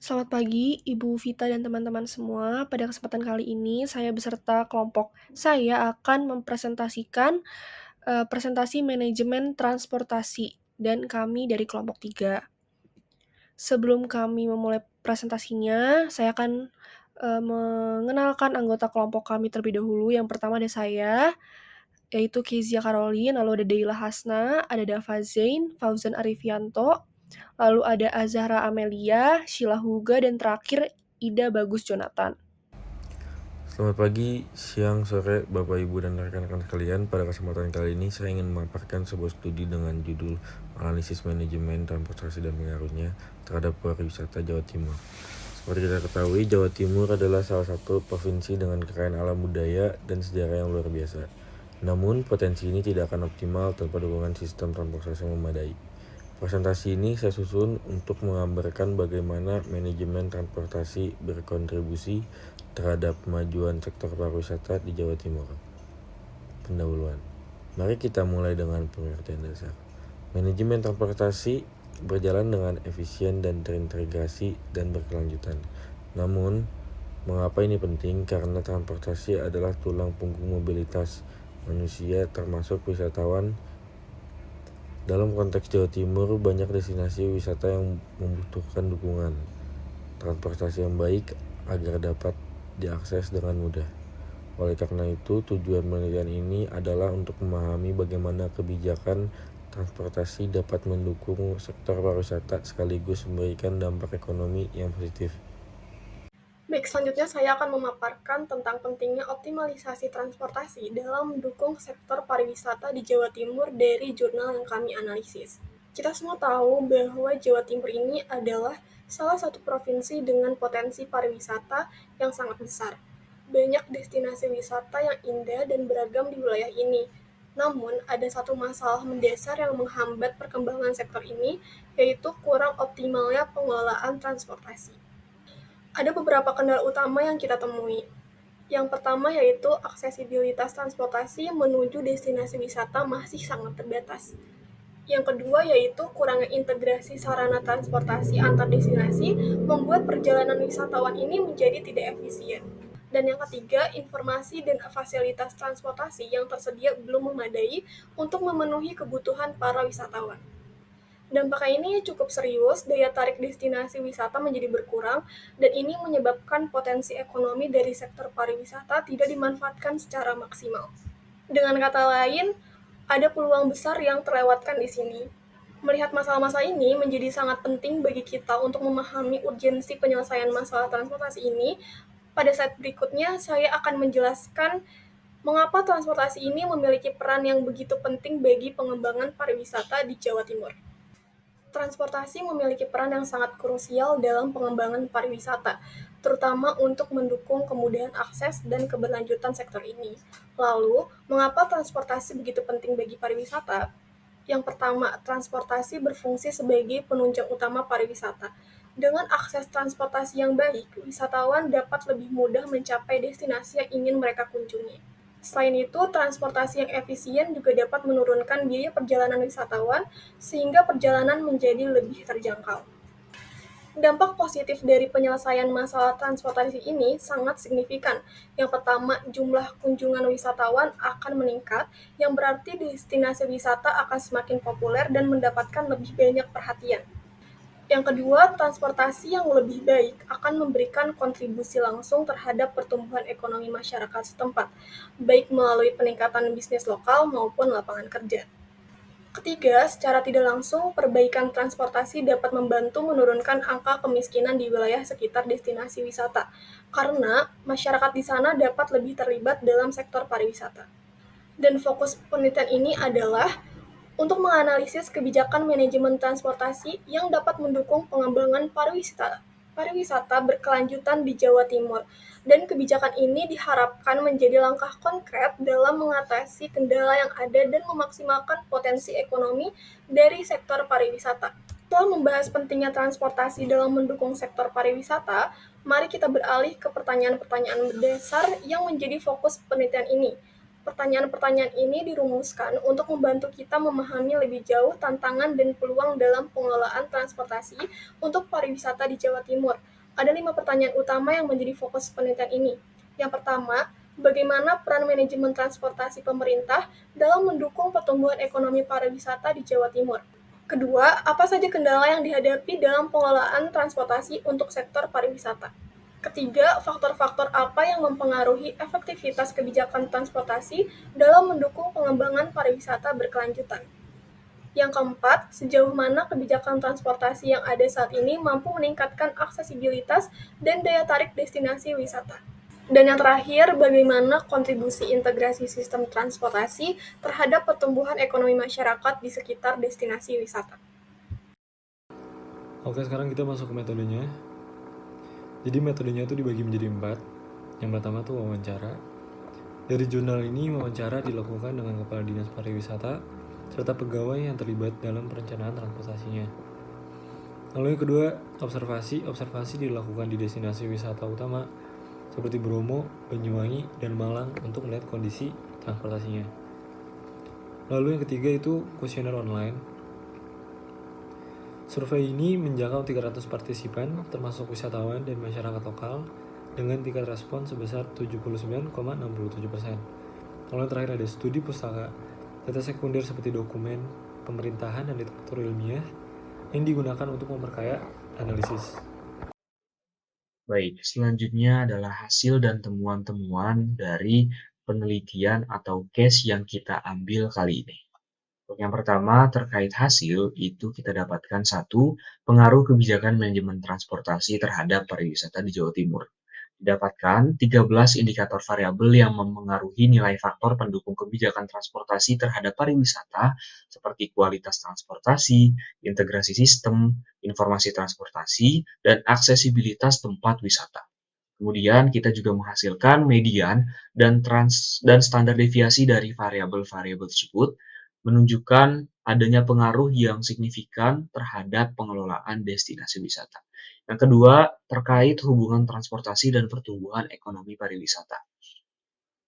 Selamat pagi, Ibu Vita dan teman-teman semua. Pada kesempatan kali ini, saya beserta kelompok saya akan mempresentasikan presentasi manajemen transportasi dan kami dari kelompok 3. Sebelum kami memulai presentasinya, saya akan mengenalkan anggota kelompok kami terlebih dahulu. Yang pertama ada saya, yaitu Kezia Caroline, lalu ada Deila Hasna, ada Dava Zain, Fauzan Arifianto, lalu ada Azahra Amelia, Sheila Huga, dan terakhir Ida Bagus Jonathan. Selamat pagi, siang, sore, Bapak, Ibu, dan rekan-rekan sekalian. Pada kesempatan kali ini, saya ingin memaparkan sebuah studi dengan judul Analisis Manajemen Transportasi dan Pengaruhnya terhadap Pariwisata Jawa Timur. Seperti kita ketahui, Jawa Timur adalah salah satu provinsi dengan kekayaan alam budaya dan sejarah yang luar biasa. Namun, potensi ini tidak akan optimal tanpa dukungan sistem transportasi yang memadai. Presentasi ini saya susun untuk menggambarkan bagaimana manajemen transportasi berkontribusi terhadap kemajuan sektor pariwisata di Jawa Timur. Pendahuluan. Mari kita mulai dengan pengertian dasar. Manajemen transportasi berjalan dengan efisien dan terintegrasi dan berkelanjutan. Namun, mengapa ini penting? Karena transportasi adalah tulang punggung mobilitas manusia termasuk wisatawan. Dalam konteks Jawa Timur, banyak destinasi wisata yang membutuhkan dukungan transportasi yang baik agar dapat diakses dengan mudah. Oleh karena itu, tujuan penelitian ini adalah untuk memahami bagaimana kebijakan transportasi dapat mendukung sektor pariwisata sekaligus memberikan dampak ekonomi yang positif. Baik, selanjutnya saya akan memaparkan tentang pentingnya optimalisasi transportasi dalam mendukung sektor pariwisata di Jawa Timur dari jurnal yang kami analisis. Kita semua tahu bahwa Jawa Timur ini adalah salah satu provinsi dengan potensi pariwisata yang sangat besar. Banyak destinasi wisata yang indah dan beragam di wilayah ini. Namun, ada satu masalah mendasar yang menghambat perkembangan sektor ini, yaitu kurang optimalnya pengelolaan transportasi. Ada beberapa kendala utama yang kita temui. Yang pertama yaitu aksesibilitas transportasi menuju destinasi wisata masih sangat terbatas. Yang kedua yaitu kurangnya integrasi sarana transportasi antar destinasi membuat perjalanan wisatawan ini menjadi tidak efisien. Dan yang ketiga, informasi dan fasilitas transportasi yang tersedia belum memadai untuk memenuhi kebutuhan para wisatawan. Dampaknya ini cukup serius, daya tarik destinasi wisata menjadi berkurang, dan ini menyebabkan potensi ekonomi dari sektor pariwisata tidak dimanfaatkan secara maksimal. Dengan kata lain, ada peluang besar yang terlewatkan di sini. Melihat masalah-masalah ini menjadi sangat penting bagi kita untuk memahami urgensi penyelesaian masalah transportasi ini. Pada saat berikutnya, saya akan menjelaskan mengapa transportasi ini memiliki peran yang begitu penting bagi pengembangan pariwisata di Jawa Timur. Transportasi memiliki peran yang sangat krusial dalam pengembangan pariwisata, terutama untuk mendukung kemudahan akses dan keberlanjutan sektor ini. Lalu, mengapa transportasi begitu penting bagi pariwisata? Yang pertama, transportasi berfungsi sebagai penunjang utama pariwisata. Dengan akses transportasi yang baik, wisatawan dapat lebih mudah mencapai destinasi yang ingin mereka kunjungi. Selain itu, transportasi yang efisien juga dapat menurunkan biaya perjalanan wisatawan sehingga perjalanan menjadi lebih terjangkau. Dampak positif dari penyelesaian masalah transportasi ini sangat signifikan. Yang pertama, jumlah kunjungan wisatawan akan meningkat, yang berarti destinasi wisata akan semakin populer dan mendapatkan lebih banyak perhatian. Yang kedua, transportasi yang lebih baik akan memberikan kontribusi langsung terhadap pertumbuhan ekonomi masyarakat setempat, baik melalui peningkatan bisnis lokal maupun lapangan kerja. Ketiga, secara tidak langsung, perbaikan transportasi dapat membantu menurunkan angka kemiskinan di wilayah sekitar destinasi wisata, karena masyarakat di sana dapat lebih terlibat dalam sektor pariwisata. Dan fokus penelitian ini adalah untuk menganalisis kebijakan manajemen transportasi yang dapat mendukung pengembangan pariwisata berkelanjutan di Jawa Timur. Dan kebijakan ini diharapkan menjadi langkah konkret dalam mengatasi kendala yang ada dan memaksimalkan potensi ekonomi dari sektor pariwisata. Setelah membahas pentingnya transportasi dalam mendukung sektor pariwisata, mari kita beralih ke pertanyaan-pertanyaan dasar yang menjadi fokus penelitian ini. Pertanyaan-pertanyaan ini dirumuskan untuk membantu kita memahami lebih jauh tantangan dan peluang dalam pengelolaan transportasi untuk pariwisata di Jawa Timur. Ada 5 pertanyaan utama yang menjadi fokus penelitian ini. Yang pertama, bagaimana peran manajemen transportasi pemerintah dalam mendukung pertumbuhan ekonomi pariwisata di Jawa Timur? Kedua, apa saja kendala yang dihadapi dalam pengelolaan transportasi untuk sektor pariwisata? Ketiga, faktor-faktor apa yang mempengaruhi efektivitas kebijakan transportasi dalam mendukung pengembangan pariwisata berkelanjutan? Yang keempat, sejauh mana kebijakan transportasi yang ada saat ini mampu meningkatkan aksesibilitas dan daya tarik destinasi wisata? Dan yang terakhir, bagaimana kontribusi integrasi sistem transportasi terhadap pertumbuhan ekonomi masyarakat di sekitar destinasi wisata? Oke, sekarang kita masuk ke metodenya. Jadi metodenya itu dibagi menjadi 4. Yang pertama tuh wawancara. Dari jurnal ini, wawancara dilakukan dengan Kepala Dinas Pariwisata serta pegawai yang terlibat dalam perencanaan transportasinya. Lalu yang kedua, observasi. Observasi dilakukan di destinasi wisata utama seperti Bromo, Banyuwangi, dan Malang untuk melihat kondisi transportasinya. Lalu yang ketiga itu kuesioner online. Survei ini menjangkau 300 partisipan, termasuk wisatawan dan masyarakat lokal, dengan tingkat respon sebesar 79,67%. Lalu yang terakhir ada studi pustaka, data sekunder seperti dokumen, pemerintahan, dan literatur ilmiah yang digunakan untuk memperkaya analisis. Baik, selanjutnya adalah hasil dan temuan-temuan dari penelitian atau case yang kita ambil kali ini. Yang pertama, terkait hasil, itu kita dapatkan satu, pengaruh kebijakan manajemen transportasi terhadap pariwisata di Jawa Timur. Didapatkan 13 indikator variabel yang mempengaruhi nilai faktor pendukung kebijakan transportasi terhadap pariwisata, seperti kualitas transportasi, integrasi sistem, informasi transportasi, dan aksesibilitas tempat wisata. Kemudian kita juga menghasilkan median dan standar deviasi dari variabel-variabel tersebut, menunjukkan adanya pengaruh yang signifikan terhadap pengelolaan destinasi wisata. Yang kedua, terkait hubungan transportasi dan pertumbuhan ekonomi pariwisata.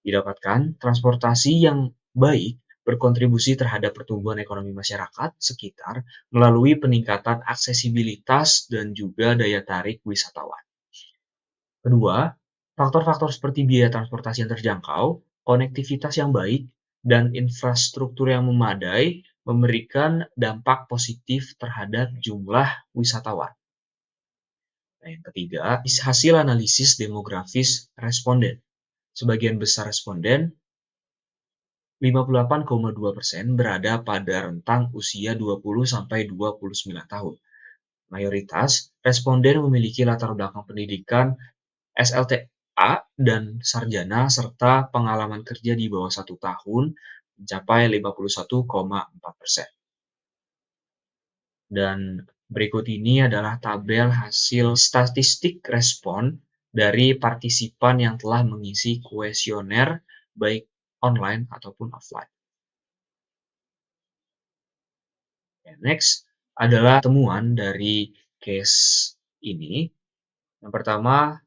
Didapatkan transportasi yang baik berkontribusi terhadap pertumbuhan ekonomi masyarakat sekitar melalui peningkatan aksesibilitas dan juga daya tarik wisatawan. Kedua, faktor-faktor seperti biaya transportasi yang terjangkau, konektivitas yang baik, dan infrastruktur yang memadai memberikan dampak positif terhadap jumlah wisatawan. Nah, yang ketiga, hasil analisis demografis responden. Sebagian besar responden, 58,2%, berada pada rentang usia 20-29 tahun. Mayoritas responden memiliki latar belakang pendidikan SLTA dan sarjana serta pengalaman kerja di bawah 1 tahun mencapai 51,4%. Dan berikut ini adalah tabel hasil statistik respon dari partisipan yang telah mengisi kuesioner baik online ataupun offline. Next adalah temuan dari case ini. Yang pertama,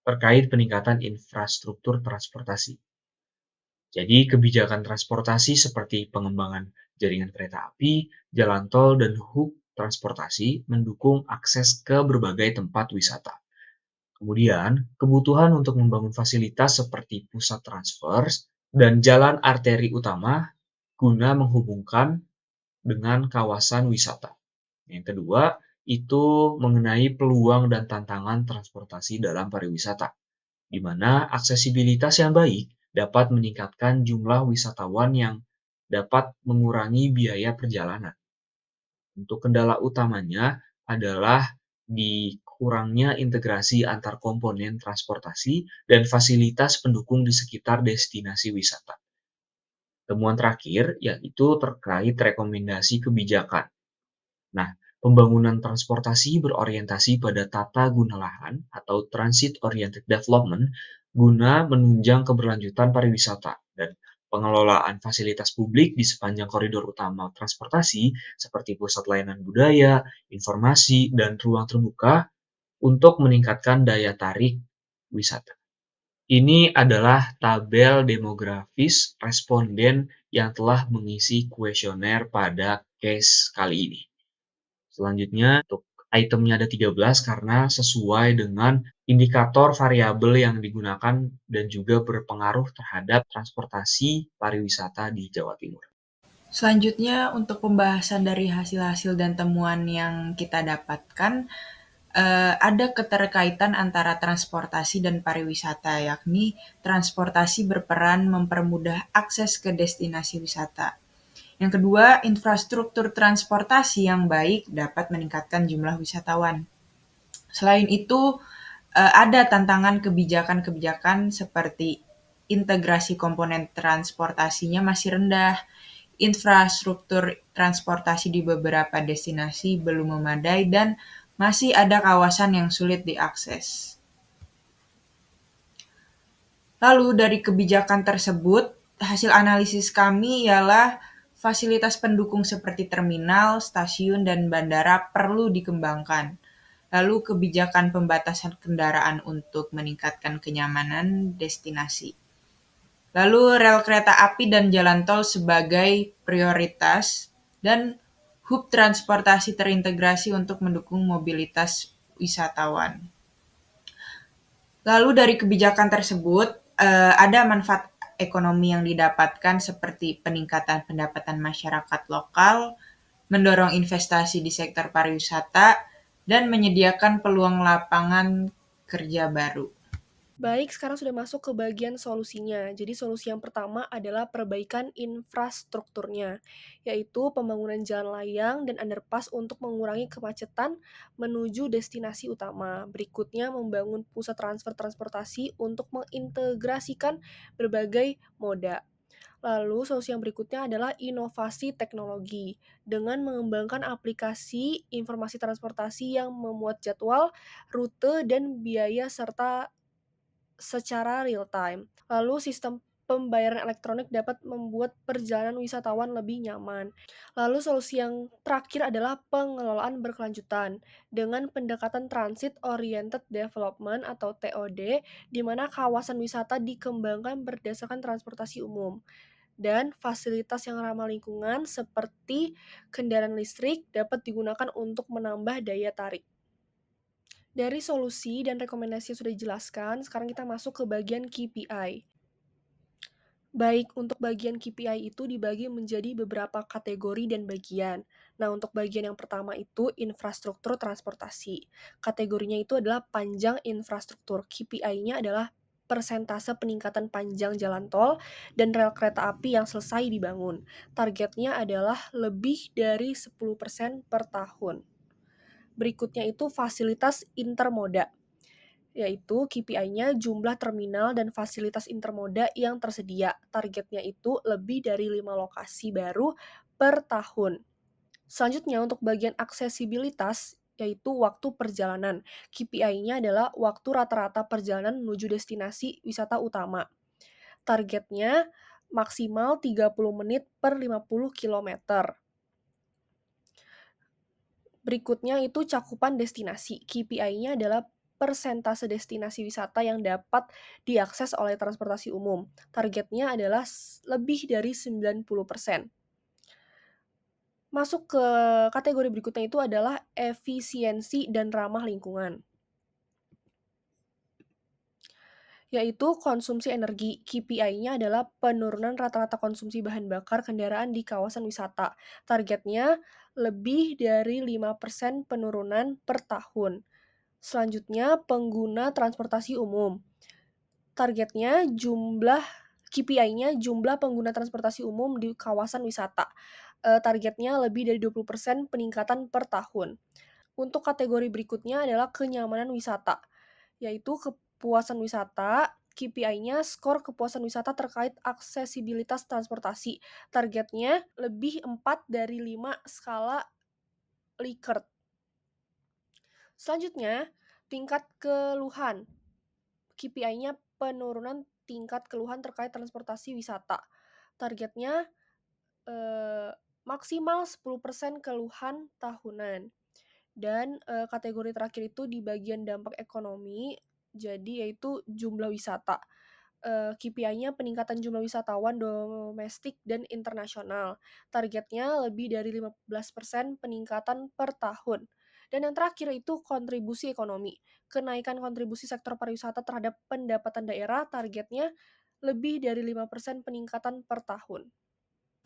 terkait peningkatan infrastruktur transportasi. Jadi kebijakan transportasi seperti pengembangan jaringan kereta api, jalan tol, dan hub transportasi mendukung akses ke berbagai tempat wisata. Kemudian, kebutuhan untuk membangun fasilitas seperti pusat transfer dan jalan arteri utama guna menghubungkan dengan kawasan wisata. Yang kedua, itu mengenai peluang dan tantangan transportasi dalam pariwisata, di mana aksesibilitas yang baik dapat meningkatkan jumlah wisatawan yang dapat mengurangi biaya perjalanan. Untuk kendala utamanya adalah di kurangnya integrasi antar komponen transportasi dan fasilitas pendukung di sekitar destinasi wisata. Temuan terakhir yaitu terkait rekomendasi kebijakan. Nah, pembangunan transportasi berorientasi pada tata guna lahan atau transit oriented development guna menunjang keberlanjutan pariwisata dan pengelolaan fasilitas publik di sepanjang koridor utama transportasi seperti pusat layanan budaya, informasi, dan ruang terbuka untuk meningkatkan daya tarik wisata. Ini adalah tabel demografis responden yang telah mengisi kuesioner pada case kali ini. Selanjutnya, untuk itemnya ada 13 karena sesuai dengan indikator variabel yang digunakan dan juga berpengaruh terhadap transportasi pariwisata di Jawa Timur. Selanjutnya, untuk pembahasan dari hasil-hasil dan temuan yang kita dapatkan, ada keterkaitan antara transportasi dan pariwisata, yakni transportasi berperan mempermudah akses ke destinasi wisata. Yang kedua, infrastruktur transportasi yang baik dapat meningkatkan jumlah wisatawan. Selain itu, ada tantangan kebijakan-kebijakan seperti integrasi komponen transportasinya masih rendah, infrastruktur transportasi di beberapa destinasi belum memadai, dan masih ada kawasan yang sulit diakses. Lalu dari kebijakan tersebut, hasil analisis kami ialah fasilitas pendukung seperti terminal, stasiun, dan bandara perlu dikembangkan. Lalu kebijakan pembatasan kendaraan untuk meningkatkan kenyamanan destinasi. Lalu rel kereta api dan jalan tol sebagai prioritas dan hub transportasi terintegrasi untuk mendukung mobilitas wisatawan. Lalu dari kebijakan tersebut, ada manfaat ekonomi yang didapatkan seperti peningkatan pendapatan masyarakat lokal, mendorong investasi di sektor pariwisata, dan menyediakan peluang lapangan kerja baru. Baik, sekarang sudah masuk ke bagian solusinya. Jadi solusi yang pertama adalah perbaikan infrastrukturnya, yaitu pembangunan jalan layang dan underpass untuk mengurangi kemacetan menuju destinasi utama. Berikutnya, membangun pusat transfer transportasi untuk mengintegrasikan berbagai moda. Lalu, solusi yang berikutnya adalah inovasi teknologi dengan mengembangkan aplikasi informasi transportasi yang memuat jadwal, rute, dan biaya serta secara real time. Lalu sistem pembayaran elektronik dapat membuat perjalanan wisatawan lebih nyaman. Lalu solusi yang terakhir adalah pengelolaan berkelanjutan dengan pendekatan Transit Oriented Development atau TOD, di mana kawasan wisata dikembangkan berdasarkan transportasi umum dan fasilitas yang ramah lingkungan seperti kendaraan listrik dapat digunakan untuk menambah daya tarik. Dari solusi dan rekomendasi yang sudah dijelaskan, sekarang kita masuk ke bagian KPI. Baik, untuk bagian KPI itu dibagi menjadi beberapa kategori dan bagian. Nah, untuk bagian yang pertama itu infrastruktur transportasi. Kategorinya itu adalah panjang infrastruktur. KPI-nya adalah persentase peningkatan panjang jalan tol dan rel kereta api yang selesai dibangun. Targetnya adalah lebih dari 10% per tahun. Berikutnya itu fasilitas intermoda, yaitu KPI-nya jumlah terminal dan fasilitas intermoda yang tersedia. Targetnya itu lebih dari 5 lokasi baru per tahun. Selanjutnya untuk bagian aksesibilitas, yaitu waktu perjalanan. KPI-nya adalah waktu rata-rata perjalanan menuju destinasi wisata utama. Targetnya maksimal 30 menit per 50 kilometer. Berikutnya itu cakupan destinasi. KPI-nya adalah persentase destinasi wisata yang dapat diakses oleh transportasi umum. Targetnya adalah lebih dari 90%. Masuk ke kategori berikutnya itu adalah efisiensi dan ramah lingkungan, yaitu konsumsi energi. KPI-nya adalah penurunan rata-rata konsumsi bahan bakar kendaraan di kawasan wisata. Targetnya lebih dari 5% penurunan per tahun. Selanjutnya, pengguna transportasi umum. Targetnya KPI-nya jumlah pengguna transportasi umum di kawasan wisata. Targetnya lebih dari 20% peningkatan per tahun. Untuk kategori berikutnya adalah kenyamanan wisata, yaitu kepuasan wisata. KPI-nya skor kepuasan wisata terkait aksesibilitas transportasi. Targetnya lebih 4 dari 5 skala Likert. Selanjutnya, tingkat keluhan. KPI-nya penurunan tingkat keluhan terkait transportasi wisata. Targetnya maksimal 10% keluhan tahunan. Dan kategori terakhir itu di bagian dampak ekonomi. Jadi yaitu jumlah wisata. KPI-nya peningkatan jumlah wisatawan domestik dan internasional. Targetnya lebih dari 15% peningkatan per tahun. Dan yang terakhir itu kontribusi ekonomi. Kenaikan kontribusi sektor pariwisata terhadap pendapatan daerah targetnya lebih dari 5% peningkatan per tahun.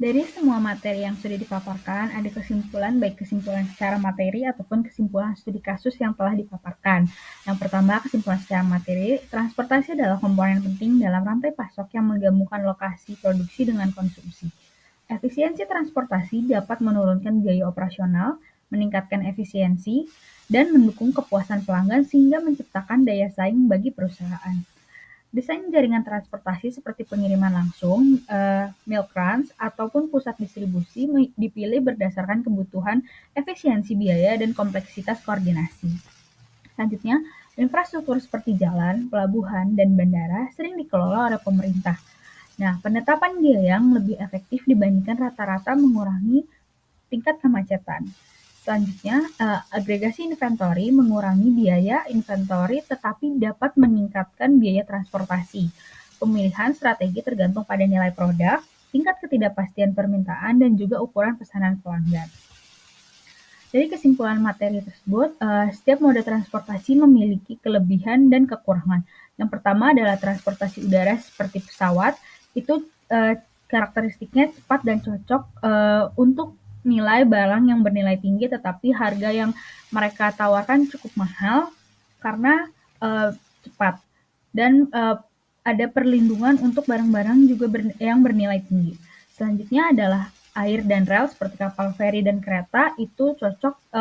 Dari semua materi yang sudah dipaparkan, ada kesimpulan, baik kesimpulan secara materi ataupun kesimpulan studi kasus yang telah dipaparkan. Yang pertama, kesimpulan secara materi, transportasi adalah komponen penting dalam rantai pasok yang menggabungkan lokasi produksi dengan konsumsi. Efisiensi transportasi dapat menurunkan biaya operasional, meningkatkan efisiensi, dan mendukung kepuasan pelanggan sehingga menciptakan daya saing bagi perusahaan. Desain jaringan transportasi seperti pengiriman langsung, milk runs, ataupun pusat distribusi dipilih berdasarkan kebutuhan efisiensi biaya dan kompleksitas koordinasi. Selanjutnya, infrastruktur seperti jalan, pelabuhan, dan bandara sering dikelola oleh pemerintah. Nah, penetapan biaya yang lebih efektif dibandingkan rata-rata mengurangi tingkat kemacetan. Selanjutnya, agregasi inventory mengurangi biaya inventory tetapi dapat meningkatkan biaya transportasi. Pemilihan strategi tergantung pada nilai produk, tingkat ketidakpastian permintaan, dan juga ukuran pesanan pelanggan. Dari kesimpulan materi tersebut, setiap moda transportasi memiliki kelebihan dan kekurangan. Yang pertama adalah transportasi udara seperti pesawat, itu karakteristiknya cepat dan cocok untuk nilai barang yang bernilai tinggi, tetapi harga yang mereka tawarkan cukup mahal karena cepat. Dan ada perlindungan untuk barang-barang juga yang bernilai tinggi. Selanjutnya adalah air dan rel seperti kapal feri dan kereta, itu cocok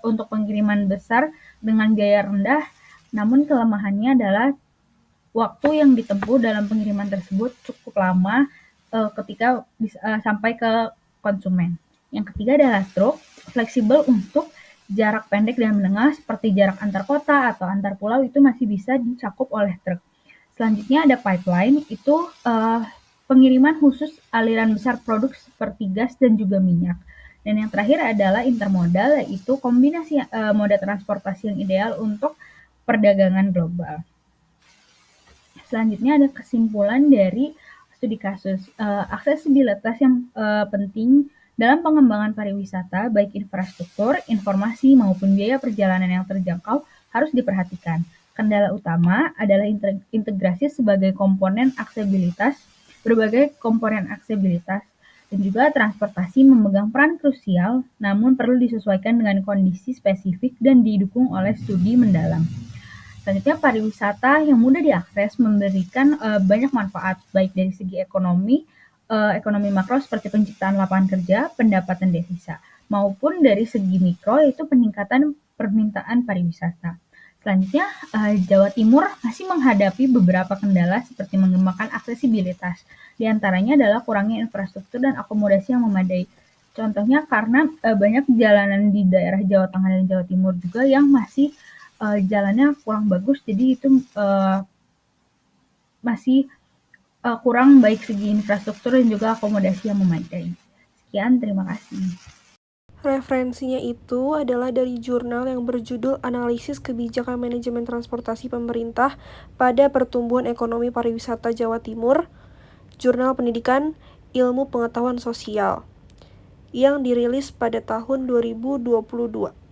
untuk pengiriman besar dengan biaya rendah, namun kelemahannya adalah waktu yang ditempuh dalam pengiriman tersebut cukup lama ketika sampai ke konsumen. Yang ketiga adalah truk, fleksibel untuk jarak pendek dan menengah seperti jarak antar kota atau antar pulau, itu masih bisa dicakup oleh truk. Selanjutnya ada pipeline, itu pengiriman khusus aliran besar produk seperti gas dan juga minyak. Dan yang terakhir adalah intermodal, yaitu kombinasi moda transportasi yang ideal untuk perdagangan global. Selanjutnya ada kesimpulan dari studi kasus. Aksesibilitas yang penting dalam pengembangan pariwisata, baik infrastruktur, informasi, maupun biaya perjalanan yang terjangkau harus diperhatikan. Kendala utama adalah integrasi sebagai komponen aksesibilitas, berbagai komponen aksesibilitas, dan juga transportasi memegang peran krusial, namun perlu disesuaikan dengan kondisi spesifik dan didukung oleh studi mendalam. Selanjutnya, pariwisata yang mudah diakses memberikan banyak manfaat, baik dari segi ekonomi makro seperti penciptaan lapangan kerja, pendapatan devisa, maupun dari segi mikro yaitu peningkatan permintaan pariwisata. Selanjutnya, Jawa Timur masih menghadapi beberapa kendala seperti mengembangkan aksesibilitas. Di antaranya adalah kurangnya infrastruktur dan akomodasi yang memadai. Contohnya karena banyak jalanan di daerah Jawa Tengah dan Jawa Timur juga yang masih jalannya kurang bagus, jadi itu masih kurang baik segi infrastruktur dan juga akomodasi yang memadai. Sekian, terima kasih. Referensinya itu adalah dari jurnal yang berjudul Analisis Kebijakan Manajemen Transportasi Pemerintah pada Pertumbuhan Ekonomi Pariwisata Jawa Timur, Jurnal Pendidikan Ilmu Pengetahuan Sosial, yang dirilis pada tahun 2022.